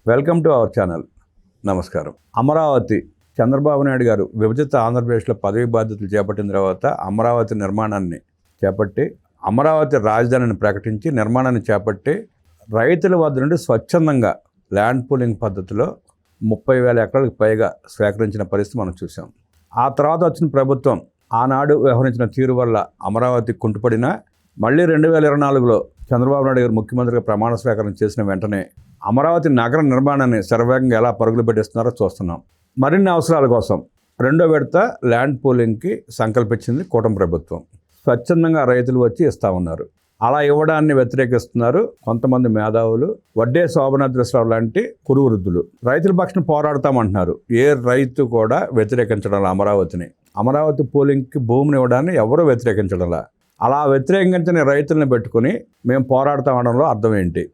Welcome to our channel. నమస్కారం. అమరావతి చంద్రబాబు నాయుడు గారు విభజిత ఆంధ్రప్రదేశ్లో పదవి బాధ్యతలు చేపట్టిన తర్వాత అమరావతి నిర్మాణాన్ని చేపట్టి అమరావతి రాజధానిని ప్రకటించి నిర్మాణాన్ని చేపట్టి రైతుల వద్ద నుండి స్వచ్ఛందంగా ల్యాండ్ పూలింగ్ పద్ధతిలో 30,000 ఎకరాలకు పైగా సేకరించిన పరిస్థితి మనం చూసాం. ఆ తర్వాత వచ్చిన ప్రభుత్వం ఆనాడు వ్యవహరించిన తీరు వల్ల అమరావతి కుంటుపడినా మళ్ళీ 2024లో చంద్రబాబు నాయుడు గారు ముఖ్యమంత్రిగా ప్రమాణ స్వీకారం చేసిన వెంటనే అమరావతి నగర నిర్మాణాన్ని శరవేగంగా ఎలా పరుగులు పెట్టిస్తున్నారో చూస్తున్నాం. మరిన్ని అవసరాల కోసం రెండో విడత ల్యాండ్ పూలింగ్కి సంకల్పించింది కూటమి ప్రభుత్వం. స్వచ్ఛందంగా రైతులు వచ్చి ఇస్తూ ఉన్నారు. అలా ఇవ్వడాన్ని వ్యతిరేకిస్తున్నారు కొంతమంది మేధావులు. వడ్డే శోభనాద్రేశ్వరరావు లాంటి కురువృద్ధులు రైతుల పక్షాన పోరాడతామంటున్నారు. ఏ రైతు కూడా వ్యతిరేకించడం అమరావతిని. అమరావతి పూలింగ్కి భూమిని ఇవ్వడాన్ని ఎవరూ వ్యతిరేకించడంలా. అలా వ్యతిరేకించని రైతులను పెట్టుకుని మేము పోరాడతామనడంలో అర్థం ఏంటి?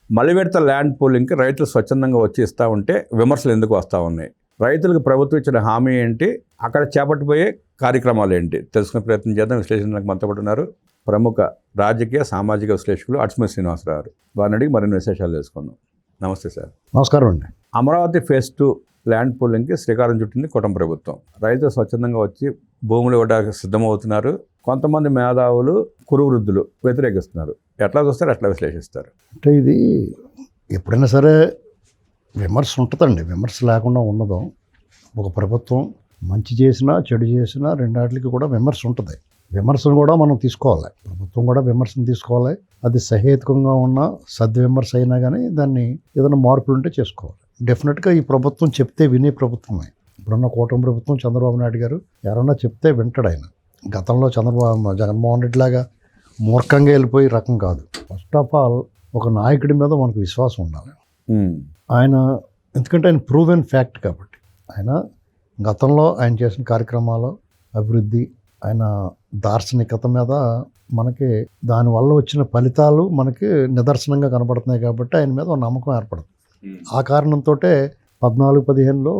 మళ్ళీ విడత ల్యాండ్ పూలింగ్కి రైతులు స్వచ్ఛందంగా వచ్చి ఇస్తూ ఉంటే విమర్శలు ఎందుకు వస్తూ ఉన్నాయి? రైతులకు ప్రభుత్వం ఇచ్చిన హామీ ఏంటి? అక్కడ చేపట్టిపోయే కార్యక్రమాలు ఏంటి? తెలుసుకునే ప్రయత్నం చేద్దాం. విశ్లేషణకు మనతో పాటు ఉన్నారు ప్రముఖ రాజకీయ సామాజిక విశ్లేషకులు అడ్స్మతి శ్రీనివాసరావు. వారిని అడిగి మరిన్ని విశేషాలు తెలుసుకుందాం. నమస్తే సార్. నమస్కారం అండి. అమరావతి ఫేజ్ 2 ల్యాండ్ పూలింగ్కి శ్రీకారం చుట్టింది కూటమి ప్రభుత్వం. రైతులు స్వచ్ఛందంగా వచ్చి భూములు ఇవ్వడానికి సిద్ధమవుతున్నారు. కొంతమంది మేధావులు కురువృద్ధులు వ్యతిరేకిస్తున్నారు. ఎట్లా చూస్తారు, ఎట్లా విశ్లేషిస్తారు? అంటే ఇది ఎప్పుడైనా సరే విమర్శ ఉంటుందండి. విమర్శ లేకుండా ఉండదు. ఒక ప్రభుత్వం మంచి చేసినా చెడు చేసినా రెండాటికి కూడా విమర్శ ఉంటుంది. విమర్శను కూడా మనం తీసుకోవాలి. ప్రభుత్వం కూడా విమర్శను తీసుకోవాలి. అది సహేతుకంగా ఉన్న సద్విమర్శ అయినా కానీ దాన్ని ఏదైనా మార్పులు ఉంటే చేసుకోవాలి. డెఫినెట్గా ఈ ప్రభుత్వం చెప్తే వినే ప్రభుత్వమే. ఇప్పుడున్న కూటమి ప్రభుత్వం చంద్రబాబు నాయుడు గారు ఎవరన్నా చెప్తే వింటాడు ఆయన. గతంలో జగన్మోహన్ రెడ్డి లాగా మూర్ఖంగా వెళ్ళిపోయి రకం కాదు. ఫస్ట్ ఆఫ్ ఆల్ ఒక నాయకుడి మీద మనకు విశ్వాసం ఉండాలి. ఆయన ఎందుకంటే ఆయన ప్రూవెన్ ఫ్యాక్ట్ కాబట్టి. ఆయన గతంలో ఆయన చేసిన కార్యక్రమాలు, అభివృద్ధి, ఆయన దార్శనికత మీద మనకి దానివల్ల వచ్చిన ఫలితాలు మనకి నిదర్శనంగా కనపడుతున్నాయి కాబట్టి ఆయన మీద ఒక నమ్మకం ఏర్పడుతుంది. ఆ కారణంతో 14-15లో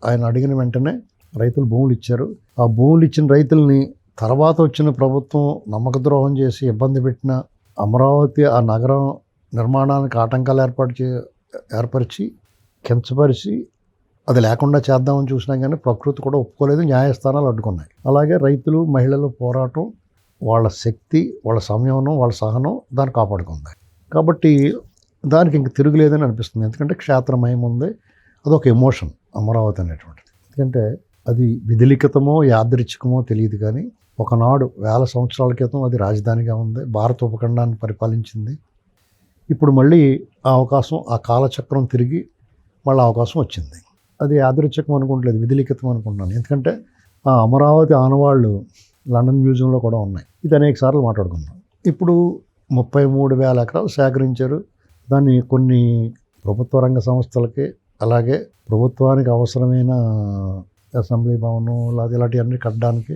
ఆయన అడిగిన వెంటనే రైతులు భూములు ఇచ్చారు. ఆ భూములు ఇచ్చిన రైతుల్ని తర్వాత వచ్చిన ప్రభుత్వం నమ్మక ద్రోహం చేసి ఇబ్బంది పెట్టిన అమరావతి ఆ నగరం నిర్మాణానికి ఆటంకాలు ఏర్పరిచి కించపరిచి అది లేకుండా చేద్దామని చూసినా కానీ ప్రకృతి కూడా ఒప్పుకోలేదు. న్యాయస్థానాలు అడ్డుకున్నాయి. అలాగే రైతులు, మహిళల పోరాటం, వాళ్ళ శక్తి, వాళ్ళ సంయమనం, వాళ్ళ సహనం దాన్ని కాపాడుకుంది. కాబట్టి దానికి ఇంక తిరుగులేదని అనిపిస్తుంది. ఎందుకంటే క్షేత్రమయం ఉంది. అదొక ఎమోషన్ అమరావతి అనేటువంటిది. ఎందుకంటే అది విధిలిఖితమో యాదృచ్ఛికమో తెలియదు కానీ ఒకనాడు 1000 సంవత్సరాల క్రితం అది రాజధానిగా ఉంది. భారత ఉపఖండాన్ని పరిపాలించింది. ఇప్పుడు మళ్ళీ ఆ అవకాశం, ఆ కాలచక్రం తిరిగి మళ్ళీ అవకాశం వచ్చింది. అది యాదృచ్ఛికం అనుకుంటలేదు, విధిలిఖితం అనుకుంటున్నాను. ఎందుకంటే ఆ అమరావతి ఆనవాళ్ళు లండన్ మ్యూజియంలో కూడా ఉన్నాయి. ఇది అనేక సార్లు మాట్లాడుకున్నాం. ఇప్పుడు 33,000 ఎకరాలు సేకరించారు. దాన్ని కొన్ని ప్రభుత్వ రంగ సంస్థలకి, అలాగే ప్రభుత్వానికి అవసరమైన అసెంబ్లీ భవనం లేదా ఇలాంటివన్నీ కట్టడానికి,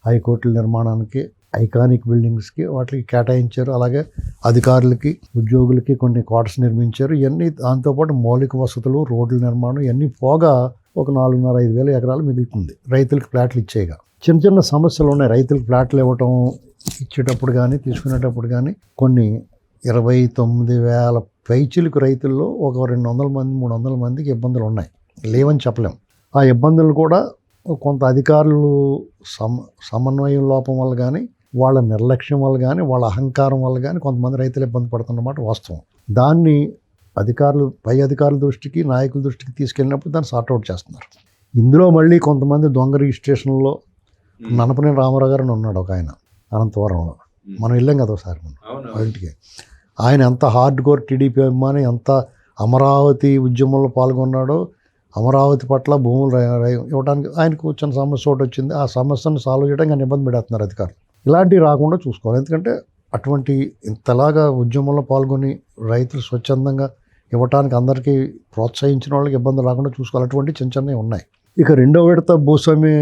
హైకోర్టుల నిర్మాణానికి, ఐకానిక్ బిల్డింగ్స్కి వాటికి కేటాయించారు. అలాగే అధికారులకి, ఉద్యోగులకి కొన్ని క్వార్టర్స్ నిర్మించారు. ఇవన్నీ దాంతోపాటు మౌలిక వసతులు, రోడ్ల నిర్మాణం ఇవన్నీ పోగా ఒక 4,500 ఎకరాలు మిగులుతుంది రైతులకు ప్లాట్లు ఇచ్చేయగా. చిన్న చిన్న సమస్యలు ఉన్నాయి. రైతులకు ప్లాట్లు ఇవ్వటం, ఇచ్చేటప్పుడు కానీ తీసుకునేటప్పుడు కానీ కొన్ని 29,000 పైచిలకు రైతుల్లో ఒక 200 మంది 300 మందికి ఇబ్బందులు ఉన్నాయి. లేవని చెప్పలేం. ఆ ఇబ్బందులు కూడా కొంత అధికారులు సమన్వయం లోపం వల్ల కానీ, వాళ్ళ నిర్లక్ష్యం వల్ల కానీ, వాళ్ళ అహంకారం వల్ల కానీ కొంతమంది రైతులు ఇబ్బంది పడుతున్నమాట వాస్తవం. దాన్ని అధికారులు, పై అధికారుల దృష్టికి, నాయకుల దృష్టికి తీసుకెళ్ళినప్పుడు దాన్ని సార్ట్అవుట్ చేస్తున్నారు. ఇందులో మళ్ళీ కొంతమంది దొంగ రిజిస్ట్రేషన్లో ననపనేని రామారావు గారు ఉన్నాడు ఒక ఆయన అనంతవరంలో. మనం వెళ్ళాం కదా ఒకసారి మన ఇంటికి. ఆయన ఎంత హార్డ్ కోర్ టీడీపీ అభిమాని, ఎంత అమరావతి ఉద్యమంలో పాల్గొన్నాడో, అమరావతి పట్ల భూములు ఇవ్వడానికి ఆయనకు చిన్న సమస్య ఒకటి వచ్చింది. ఆ సమస్యను సాల్వ్ చేయడానికి ఆయన ఇబ్బంది పెడుతున్నారు అధికారులు. ఇలాంటివి రాకుండా చూసుకోవాలి. ఎందుకంటే అటువంటి ఇంతలాగా ఉద్యమంలో పాల్గొని రైతులు స్వచ్ఛందంగా ఇవ్వటానికి అందరికీ ప్రోత్సహించిన వాళ్ళకి ఇబ్బంది రాకుండా చూసుకోవాలి. అటువంటి చిన్న చిన్నవి ఉన్నాయి. ఇక రెండో విడత భూస్వామి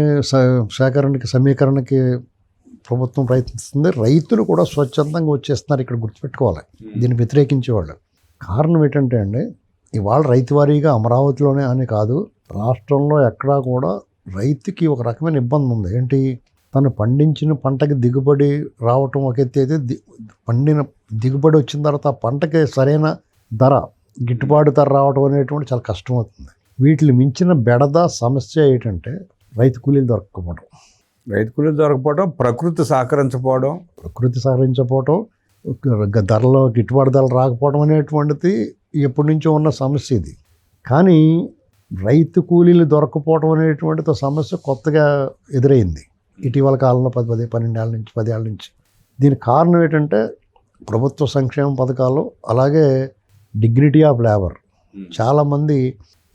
సమీకరణకి ప్రభుత్వం ప్రయత్నిస్తుంది. రైతులు కూడా స్వచ్ఛందంగా వచ్చేస్తున్నారు. ఇక్కడ గుర్తుపెట్టుకోవాలి దీన్ని వ్యతిరేకించేవాళ్ళు. కారణం ఏంటంటే అండి, ఇవాళ రైతువారీగా అమరావతిలోనే అని కాదు, రాష్ట్రంలో ఎక్కడా కూడా రైతుకి ఒక రకమైన ఇబ్బంది ఉంది. ఏంటి? తను పండించిన పంటకి దిగుబడి రావటం ఒక ఎత్తు అయితే, పండిన దిగుబడి వచ్చిన తర్వాత ఆ పంటకి సరైన ధర గిట్టుబాటు ధర రావడం అనేటువంటి చాలా కష్టం అవుతుంది. వీటిని మించిన బెడద సమస్య ఏంటంటే రైతు కూలీలు దొరకకపోవడం. రైతు కూలీలు దొరకపోవడం, ప్రకృతి సహకరించకపోవడం, ధరలో గిట్టుబాటు ధరలు రాకపోవడం అనేటువంటిది ఎప్పటి నుంచో ఉన్న సమస్య ఇది. కానీ రైతు కూలీలు దొరకపోవడం అనేటువంటిది సమస్య కొత్తగా ఎదురైంది ఇటీవల కాలంలో 12 ఏళ్ళ నుంచి. దీనికి కారణం ఏంటంటే ప్రభుత్వ సంక్షేమ పథకాలు, అలాగే డిగ్నిటీ ఆఫ్ లేబర్. చాలామంది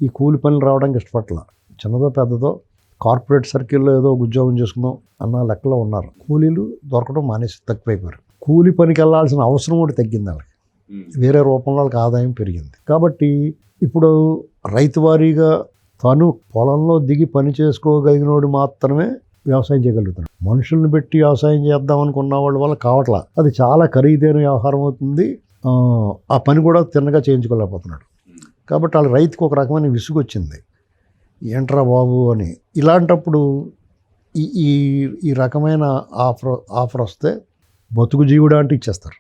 ఈ కూలి పనులు రావడానికి ఇష్టపడల. చిన్నదో పెద్దదో కార్పొరేట్ సర్కిల్లో ఏదో ఉద్యోగం చేసుకుందాం అన్న లెక్కలో ఉన్నారు. కూలీలు దొరకడం మానేసి తక్కువైపోయారు. కూలి పనికి వెళ్ళాల్సిన అవసరం కూడా తగ్గింది. వాళ్ళకి వేరే రూపంలో వాళ్ళకి ఆదాయం పెరిగింది. కాబట్టి ఇప్పుడు రైతు వారీగా తను పొలంలో దిగి పని చేసుకోగలిగినోడు మాత్రమే వ్యవసాయం చేయగలుగుతున్నాడు. మనుషుల్ని పెట్టి వ్యవసాయం చేద్దాం అనుకున్న వాళ్ళ వల్ల కావట్లా. అది చాలా ఖరీదైన వ్యవహారం అవుతుంది. ఆ పని కూడా తిన్నగా చేయించుకోలేకపోతున్నాడు. కాబట్టి వాళ్ళ రైతుకు ఒక రకమైన విసుగు వచ్చింది, ఏంట్రా బాబు అని. ఇలాంటప్పుడు ఈ ఈ రకమైన ఆఫర్ వస్తే బతుకు జీవుడా అంటే ఇచ్చేస్తారు.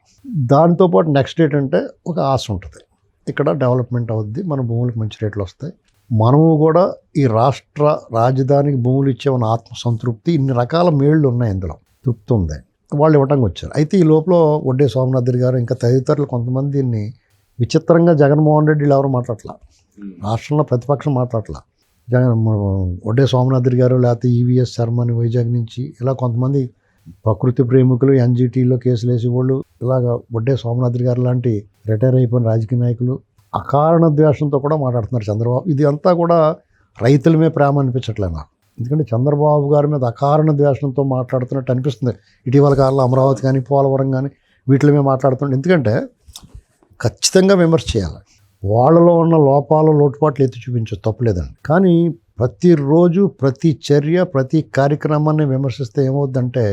దాంతోపాటు నెక్స్ట్ ఏంటంటే ఒక ఆశ ఉంటుంది, ఇక్కడ డెవలప్మెంట్ అవుద్ది, మన భూములకు మంచి రేట్లు వస్తాయి, మనము కూడా ఈ రాష్ట్ర రాజధానికి భూములు ఇచ్చేమన్న ఆత్మసంతృప్తి, ఇన్ని రకాల మేళ్ళు ఉన్నాయి, ఇందులో తృప్తి ఉంది. వాళ్ళు ఇవ్వటానికి వచ్చారు. అయితే ఈ లోపల వడ్డే సోమనాథ్ గారు ఇంకా తదితరులు కొంతమంది దీన్ని విచిత్రంగా జగన్మోహన్ రెడ్డి ఎవరు మాట్లాడట్లా, రాష్ట్రంలో ప్రతిపక్షం మాట్లాడట్లా. వడ్డే సోమనాథ్ గారు లేకపోతే ఈవీఎస్ శర్మ అని వైజాగ్ నుంచి ఇలా కొంతమంది ప్రకృతి ప్రేమికులు ఎన్జిటీలో కేసులు వేసి వాళ్ళు, ఇలాగ వడ్డే సోమనాథ్ గారు లాంటి రిటైర్ అయిపోయిన రాజకీయ నాయకులు అకారణ ద్వేషంతో కూడా మాట్లాడుతున్నారు చంద్రబాబు. ఇది అంతా కూడా రైతులమే ప్రేమ అనిపించట్లే నాకు. ఎందుకంటే చంద్రబాబు గారి మీద అకారణ ద్వేషంతో మాట్లాడుతున్నట్టు అనిపిస్తుంది. ఇటీవల కాలంలో అమరావతి కానీ పోలవరం కానీ వీటిలో మాట్లాడుతుండే. ఎందుకంటే ఖచ్చితంగా విమర్శ చేయాలి, వాళ్ళలో ఉన్న లోపాలు లోటుపాట్లు ఎత్తి చూపించచ్చు, తప్పులేదండి. కానీ ప్రతిరోజు ప్రతి చర్య ప్రతి కార్యక్రమాన్ని విమర్శిస్తే ఏమవుద్దంటే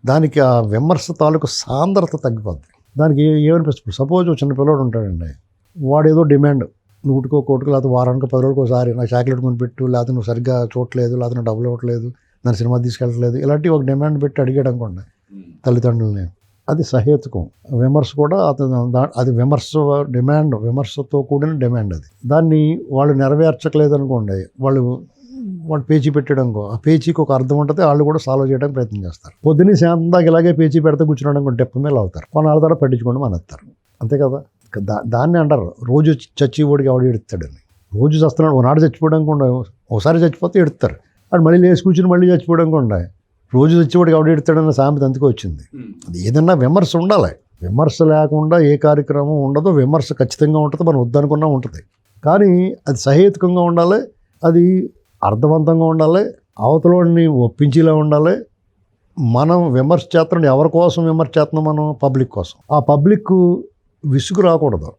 దానికి ఆ విమర్శ తాలూకు సాంద్రత తగ్గిపోద్ది. దానికి ఏమనిపిస్తుంది, సపోజ్ చిన్న పిల్లవాడు ఉంటాడండి, వాడు ఏదో డిమాండ్, నూటికో కోటికో లేకపోతే వారానికి 10 రోజులకు ఒకసారి నాకు చాక్లెట్ కొనిపెట్టు, లేకపోతే నువ్వు సరిగ్గా చూడలేదు, లేకపోతే నువ్వు డబ్బులు ఇవ్వట్లేదు, నన్ను సినిమా తీసుకెళ్ళట్లేదు, ఇలాంటి ఒక డిమాండ్ పెట్టి అడిగాడు అనుకోండి తల్లిదండ్రులని, అది సహేతుకం. విమర్శ కూడా అది విమర్శతో కూడిన డిమాండ్. అది దాన్ని వాళ్ళు నెరవేర్చట్లేదు అనుకోండి, వాళ్ళు పేచీ పెట్టడం, ఆ పేచీకి ఒక అర్థం ఉంటుంది, వాళ్ళు కూడా సాల్వ్ చేయడానికి ప్రయత్నం చేస్తారు. పొద్దున్నే శాంతంగా ఇలాగే పేచీ పెడితే కూర్చున్నాడు అనుకోండి, డెప్ప మీద అవుతారు, కొన్నాళ్ళ తర్వాత పట్టించుకోండి మానేస్తారు. అంతే కదా. దాన్ని అంటారు రోజు చచ్చిపోడికి ఎవడు ఎడుతాడని. రోజు చస్తున్నాడు, ఒకనాడు చచ్చిపోవడం కూడా, ఒకసారి చచ్చిపోతే ఎడుతారు, అది మళ్ళీ లేచి కూర్చుని మళ్ళీ చచ్చిపోవడం కూడా, రోజు చచ్చిపోడికి ఎవడు ఎడుతాడన్న సామెత అందుకు వచ్చింది. అది ఏదన్నా విమర్శ ఉండాలి, విమర్శ లేకుండా ఏ కార్యక్రమం ఉండదు. విమర్శ ఖచ్చితంగా ఉంటుంది, మనం వద్దనుకున్నా ఉంటుంది, కానీ అది సహేతుకంగా ఉండాలి, అది అర్థవంతంగా ఉండాలి, అవతలని ఒప్పించేలా ఉండాలి. మనం విమర్శ చేస్తున్నాం, ఎవరి కోసం విమర్శ చేస్తున్నాం? మనం పబ్లిక్ కోసం. ఆ పబ్లిక్ విసుగు రాకూడదు,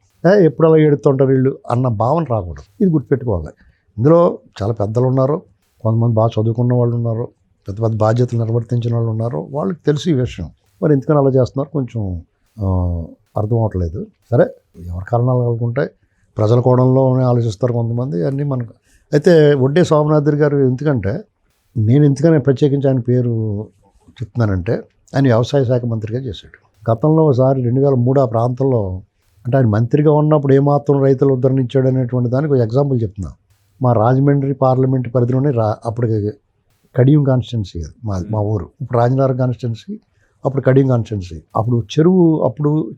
ఎప్పుడు అలా ఏడుతుంటారు వీళ్ళు అన్న భావన రాకూడదు. ఇది గుర్తుపెట్టుకోవాలి. ఇందులో చాలా పెద్దలు ఉన్నారు, కొంతమంది బాగా చదువుకున్న వాళ్ళు ఉన్నారు, పెద్ద పెద్ద బాధ్యతలు నిర్వర్తించిన వాళ్ళు ఉన్నారు, వాళ్ళకి తెలుసు ఈ విషయం. మరి ఎందుకని అలా చేస్తున్నారు కొంచెం అర్థం అవ్వట్లేదు. సరే, ఎవరి కారణాలు కలుగుంటాయి, ప్రజల కోణంలోనే ఆలోచిస్తారు కొంతమంది, అన్నీ మనకు. అయితే వడ్డే సోమనాథ్ గారు ఎందుకంటే, నేను ఎందుకని ప్రత్యేకించి ఆయన పేరు చెప్తున్నానంటే, ఆయన వ్యవసాయ శాఖ మంత్రిగా చేశాడు. గతంలో ఒకసారి 2003 ఆ ప్రాంతంలో, అంటే ఆయన మంత్రిగా ఉన్నప్పుడు ఏమాత్రం రైతులు ఉద్ధరణించాడు అనేటువంటి దానికి ఒక ఎగ్జాంపుల్ చెప్తున్నాను. మా రాజమండ్రి పార్లమెంట్ పరిధిలోనే అప్పటికి కడియం కాన్స్టిట్యున్సీ, అది మా ఊరు. ఇప్పుడు రాజనగరం కాన్స్టిట్యున్సీ, అప్పుడు కడియం కాన్స్టిట్యున్సీ. అప్పుడు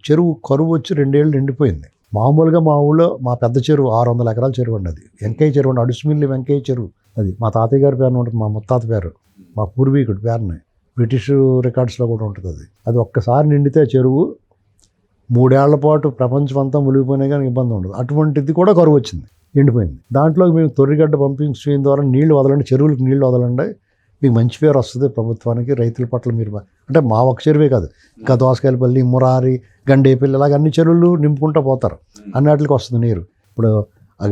చెరువు కరువు వచ్చి 2 ఏళ్ళు నిండిపోయింది. మామూలుగా మా ఊళ్ళో మా పెద్ద చెరువు 600 ఎకరాల చెరువు అండి. అది వెంకయ్య చెరువు అండి, అడుసుమిల్లి వెంకయ్య చెరువు. అది మా తాతయ్య గారి పేరున ఉంటుంది, మా ముత్తాత పేరు, మా పూర్వీకుడి పేరుని, బ్రిటిష్ రికార్డ్స్లో కూడా ఉంటుంది. అది ఒక్కసారి నిండితే చెరువు 3 ఏళ్ల పాటు ప్రపంచం అంతా మునిగిపోయినా కానీ ఇబ్బంది ఉండదు. అటువంటిది కూడా కరువు వచ్చింది, ఎండిపోయింది. దాంట్లో మేము తొర్రిగడ్డ పంపింగ్ స్కీమ్ ద్వారా నీళ్లు వదలండి, చెరువులకు నీళ్లు వదలండి, మీకు మంచి పేరు వస్తుంది ప్రభుత్వానికి, రైతుల పట్ల మీరు. అంటే మా ఒక్క చెరువే కాదు, ఇంకా దోసకాయలపల్లి, మురారి, గండేపల్లి, ఇలాగ అన్ని చెరువులు నింపుకుంటూ పోతారు, అన్నిటికి వస్తుంది నీరు. ఇప్పుడు ఆ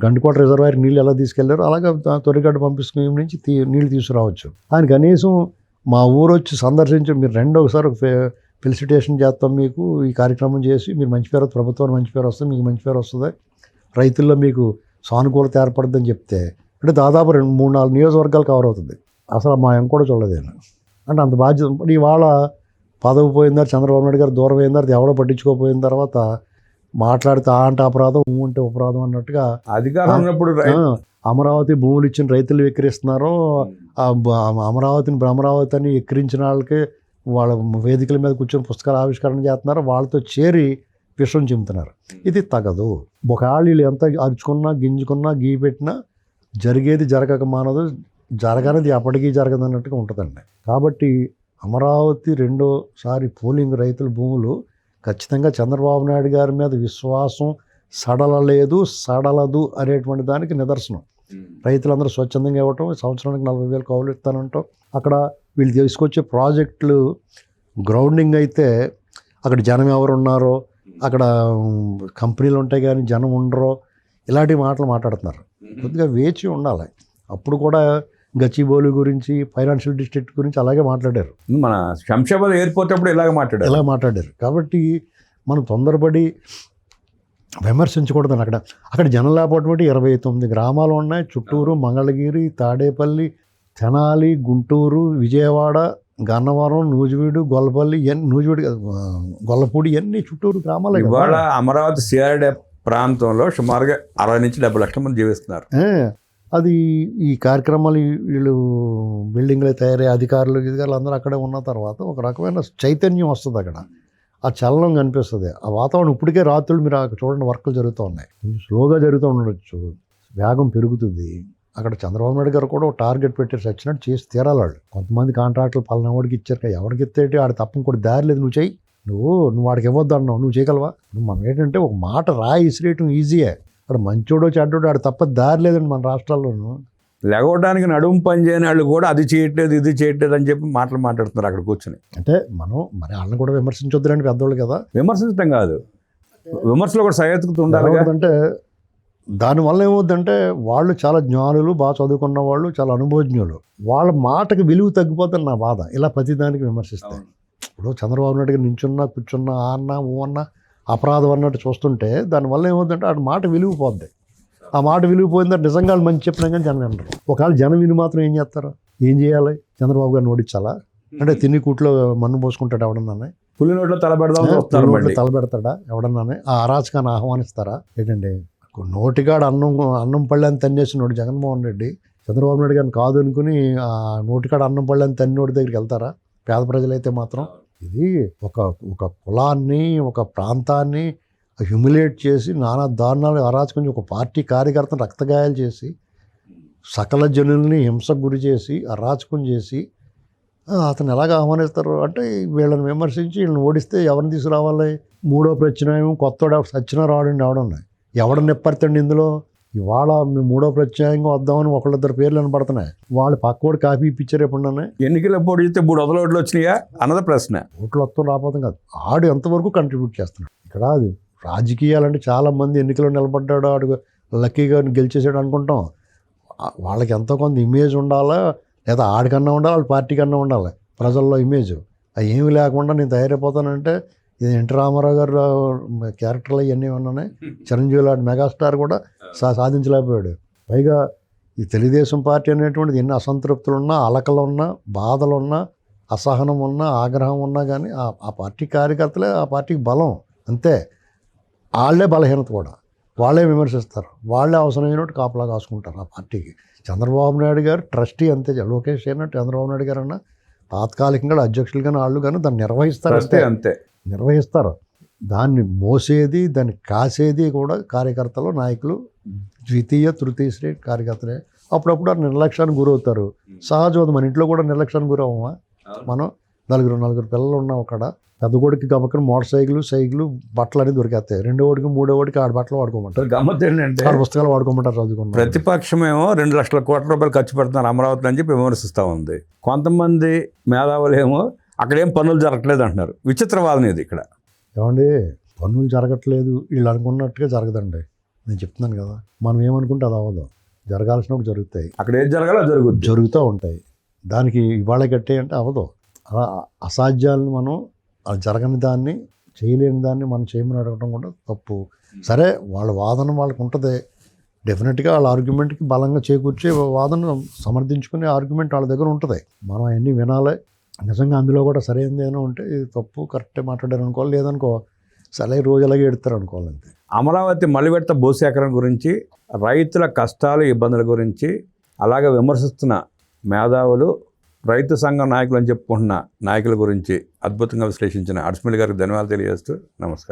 గండికోట రిజర్వాయర్ నీళ్ళు ఎలా తీసుకెళ్లారో అలాగే తొర్రిగడ్డ పంపింగ్ స్కీమ్ నుంచి నీళ్ళు తీసుకురావచ్చు. ఆయన కనీసం మా ఊరు వచ్చి సందర్శించి, మీరు ఒకసారి ఫెలిసిటేషన్ చేస్తాం మీకు, ఈ కార్యక్రమం చేసి మీరు మంచి పేరు, ప్రభుత్వానికి మంచి పేరు వస్తుంది, మీకు మంచి పేరు వస్తుంది, రైతుల్లో మీకు సానుకూలత ఏర్పడుతుందని చెప్తే, అంటే దాదాపు 3-4 నియోజకవర్గాలు కవర్ అవుతుంది. అసలు మా ఏం కూడా చూడలేదు నేను. అంటే అంత బాధ్యత. ఇవాళ పదవి పోయిన తర్వాత చంద్రబాబు నాయుడు గారు దూరం అయిన తర్వాత ఎవడో పట్టించుకోపోయిన తర్వాత మాట్లాడితే ఆ అంటే అపరాధం ఊ అంటే అపరాధం అన్నట్టుగా అధికారం ఉన్నప్పుడు అమరావతి భూములు ఇచ్చిన రైతులు ఎక్కిరిస్తున్నారో అమరావతి అని ఎక్కిరించిన వాళ్ళకి వాళ్ళ వేదికల మీద కూర్చొని పుస్తకాలు ఆవిష్కరణ చేస్తున్నారు, వాళ్ళతో చేరి విషం చిమ్ముతున్నారు. ఇది తగదు. ఒకవేళ వీళ్ళు ఎంత అరుచుకున్నా గింజుకున్నా గీ పెట్టినా జరిగేది జరగక మానదు, జరగనిది ఎప్పటికీ జరగదు అన్నట్టుగా ఉంటుందండి. కాబట్టి అమరావతి రెండోసారి పోలింగ్ రైతుల భూములు ఖచ్చితంగా చంద్రబాబు నాయుడు గారి మీద విశ్వాసం సడలదు అనేటువంటి దానికి నిదర్శనం. రైతులందరూ స్వచ్ఛందంగా ఇవ్వటం, సంవత్సరానికి 40,000 కౌలు ఇస్తానంటాం. అక్కడ వీళ్ళు తీసుకొచ్చే ప్రాజెక్టులు గ్రౌండింగ్ అయితే అక్కడ జనం ఎవరు ఉన్నారో, అక్కడ కంపెనీలు ఉంటాయి కానీ జనం ఉండరో, ఇలాంటి మాటలు మాట్లాడుతున్నారు. కొద్దిగా వేచి ఉండాలి. అప్పుడు కూడా గచ్చిబౌలి గురించి, ఫైనాన్షియల్ డిస్ట్రిక్ట్ గురించి అలాగే మాట్లాడారు. మన శంషాబాద్ ఎయిర్పోర్ట్ అప్పుడు ఇలా మాట్లాడారు. కాబట్టి మనం తొందరపడి విమర్శించకూడదని. అక్కడ జనం లేకపోవడం 29 గ్రామాలు ఉన్నాయి. చుట్టూరు మంగళగిరి, తాడేపల్లి, తెనాలి, గుంటూరు, విజయవాడ, గన్నవరం, నూజివీడు, గొల్లపల్లి, గొల్లపూడి ఇవన్నీ చుట్టూరు గ్రామాలు. ఇవాళ అమరావతి సిఆర్డే ప్రాంతంలో సుమారుగా 60 నుంచి 70 లక్షల మంది జీవిస్తున్నారు. అది ఈ కార్యక్రమాలు వీళ్ళు బిల్డింగ్లు తయారయ్యే అధికారులు అందరూ అక్కడే ఉన్న తర్వాత ఒక రకమైన చైతన్యం వస్తుంది. అక్కడ ఆ చలనం కనిపిస్తుంది. ఆ వాతావరణం ఇప్పటికే రాత్రులు మీరు అక్కడ చూడండి వర్కులు జరుగుతూ ఉన్నాయి. కొంచెం స్లోగా జరుగుతూ ఉండొచ్చు, వేగం పెరుగుతుంది. అక్కడ చంద్రబాబు నాయుడు గారు కూడా ఒక టార్గెట్ పెట్టారు, చచ్చినట్టు చేసి తీరాలి వాళ్ళు. కొంతమంది కాంట్రాక్టులు పలానావాడికి ఇచ్చారు, ఎవరికి ఇస్తేటి ఆడ తప్ప ఇంకోటి దారి లేదు, నువ్వు చెయ్యి, నువ్వు వాడికి ఇవ్వద్దు అన్నావు, నువ్వు చేయగలవా? మనం ఏంటంటే ఒక మాట రాయి ఇసిరేయటం ఈజీయే. అక్కడ మంచోడో చెడ్డోడో ఆడ తప్ప దారి లేదండి మన రాష్ట్రాల్లోనూ. లెగవడానికి నడుము పని చేయని వాళ్ళు కూడా అది చేయట్లేదు ఇది చేయట్లేదు అని చెప్పి మాట్లాడుతున్నారు అక్కడ కూర్చొని. అంటే మనం మరి వాళ్ళని కూడా విమర్శించొద్దురండి, పెద్దోళ్ళు కదా. విమర్శించడం కాదు, విమర్శలో కూడా సహేతుకత ఉండాలి. అంటే దానివల్ల ఏమవుద్దంటే వాళ్ళు చాలా జ్ఞానులు, బాగా చదువుకున్న వాళ్ళు, చాలా అనుభవజ్ఞులు. వాళ్ళ మాటకి విలువ తగ్గిపోతుంది నా బాధ ఇలా ప్రతిదానికి విమర్శిస్తాయి. ఇప్పుడు చంద్రబాబు నాయుడు గారు నించున్నా కూర్చున్నా ఆ అన్నా ఊ అన్నా అపరాధం అన్నట్టు చూస్తుంటే దానివల్ల ఏమవుతుందంటే ఆ మాట విలువ పోద్ది. ఆ మాట విలువ పోయిందంటే నిజంగా వాళ్ళు మంచి చెప్పినా కానీ జనం వినరు. ఒకవేళ జనం విని మాత్రం ఏం చేస్తారు? ఏం చేయాలి? చంద్రబాబు గారిని ఓడించాలా? అంటే తిని కూట్లో మన్ను పోసుకుంటాడు ఎవడన్నానే? పులి నోట్లో తలబెడతాడా ఎవడన్నానే? ఆ అరాచకాన్ని ఆహ్వానిస్తారా? ఏంటండి నోటికాడ అన్నం పళ్ళని తన్నేసినోడు జగన్మోహన్ రెడ్డి చంద్రబాబు నాయుడు గారిని కాదు అనుకుని ఆ నోటికాడ అన్నం పళ్ళని తన్నోడి దగ్గరికి వెళ్తారా? పేద ప్రజలైతే మాత్రం. ఇది ఒక కులాన్ని, ఒక ప్రాంతాన్ని హ్యూమిలేట్ చేసి నానా దారుణాలు అరాచకం, ఒక పార్టీ కార్యకర్తను రక్తగాయాలు చేసి సకల జనుల్ని హింసకు గురి చేసి అరాచకం చేసి అతను ఎలాగ ఆహ్వానిస్తారు? అంటే వీళ్ళని విమర్శించి వీళ్ళని ఓడిస్తే ఎవరిని తీసుకురావాలి? మూడో ప్రత్యామ్నాయం కొత్తోడు సచ్చినా రావడండి ఎవడున్నాయి, ఎవడు నిప్పడతండి ఇందులో? ఇవాళ మేము మూడో ప్రత్యామ్నాయంగా వద్దామని ఒకళ్ళిద్దరు పేర్లు వినపడుతున్నాయి. వాళ్ళు పక్కోడు కాపీ ఇప్పించారు ఎప్పుడన్నా? ఎన్నికల పోటీ చేస్తే 3 వందల ఓట్లు వచ్చినాయా అన్నది ప్రశ్న. ఓట్లు వస్తాం రాకపోతాం కాదు, ఆడు ఎంతవరకు కంట్రిబ్యూట్ చేస్తున్నాడు. ఇక్కడ అది రాజకీయాలంటే చాలామంది ఎన్నికల్లో నిలబడ్డాడు, ఆడు లక్కీగా గెలిచేసాడు అనుకుంటాం. వాళ్ళకి ఎంతో కొంత ఇమేజ్ ఉండాలా, లేదా ఆడికన్నా ఉండాలి, వాళ్ళ పార్టీ కన్నా ఉండాలి ప్రజల్లో ఇమేజ్. అవి ఏమి లేకుండా నేను తయారైపోతానంటే ఇది ఎన్టీ రామారావు గారు క్యారెక్టర్లు ఇవన్నీ ఉన్నాయి. చిరంజీవి లాంటి మెగాస్టార్ కూడా సాధించలేకపోయాడు. పైగా ఈ తెలుగుదేశం పార్టీ అనేటువంటిది ఎన్ని అసంతృప్తులున్నా, అలకలున్నా, బాధలున్నా, అసహనం ఉన్నా, ఆగ్రహం ఉన్నా కానీ ఆ పార్టీ కార్యకర్తలే ఆ పార్టీకి బలం. అంతే, వాళ్ళే బలహీనత కూడా. వాళ్ళే విమర్శిస్తారు, వాళ్ళే అవసరమైనట్టు కాపలా కాసుకుంటారు ఆ పార్టీకి. చంద్రబాబు నాయుడు గారు ట్రస్టీ అంతే. లోకేష్ అయినట్టు చంద్రబాబు నాయుడు గారు అన్న తాత్కాలికంగా అధ్యక్షులు కానీ వాళ్ళు కానీ దాన్ని నిర్వహిస్తారు. అంతే నిర్వహిస్తారు. దాన్ని మోసేది, దాన్ని కాసేది కూడా కార్యకర్తలు, నాయకులు, ద్వితీయ తృతీయ శ్రేణి కార్యకర్తలే. అప్పుడప్పుడు నిర్లక్ష్యానికి గురవుతారు. సహజం. మన ఇంట్లో కూడా నిర్లక్ష్యానికి గురవమా? మనం నలుగురు పిల్లలు ఉన్నాం. అక్కడ పెద్ద కొడుకు గబక్కన మోటార్ సైకిల్ బట్టలు అనేది దొరికేస్తాయి. రెండో ఓడికి మూడో ఓడికి ఆడ బట్టలు వాడుకోమంటారు. గమ్మత్ ఏంటంటే ఆడ పుస్తకాలు వాడుకోమంటారు చదువుకున్నారు. ప్రతిపక్షమేమో 2 లక్షల కోట్ల రూపాయలు ఖర్చు పెడుతున్నారు అమరావతి అని చెప్పి విమర్శిస్తూ ఉంది. కొంతమంది మేధావులు ఏమో అక్కడేం పనులు జరగట్లేదు అంటున్నారు. విచిత్రవాదం ఇది. ఇక్కడ ఏమండి పనులు జరగట్లేదు వీళ్ళు అనుకున్నట్టుగా జరగదండి. నేను చెప్తున్నాను కదా, మనం ఏమనుకుంటే అది అవ్వదు. జరగాల్సినప్పుడు జరుగుతాయి. అక్కడ ఏం జరగాలో జరుగుతూ ఉంటాయి. దానికి ఇవాళ కట్టే అంటే అవ్వదు. అలా అసాధ్యాలను మనం అది జరగని దాన్ని, చేయలేని దాన్ని మనం చేయమని అడగడం కూడా తప్పు. సరే, వాళ్ళ వాదన వాళ్ళకు ఉంటుంది. డెఫినెట్గా వాళ్ళ ఆర్గ్యుమెంట్కి బలంగా చేకూర్చే వాదన సమర్థించుకునే ఆర్గ్యుమెంట్ వాళ్ళ దగ్గర ఉంటుంది. మనం అవన్నీ వినాలి. నిజంగా అందులో కూడా సరైనది ఏమైనా ఉంటే ఇది తప్పు, కరెక్టే మాట్లాడారు అనుకోవాలి. లేదనుకో సలహా రోజు అలాగే ఎడతారు అనుకోవాలంతే. అమరావతి మలివిడత భూసేకరణ గురించి, రైతుల కష్టాలు ఇబ్బందుల గురించి, అలాగే విమర్శిస్తున్న మేధావులు, రైతు సంఘం నాయకులు అని చెప్పుకుంటున్న నాయకుల గురించి అద్భుతంగా విశ్లేషించిన అడ్స్మిల్ గారికి ధన్యవాదాలు తెలియజేస్తూ నమస్కారం.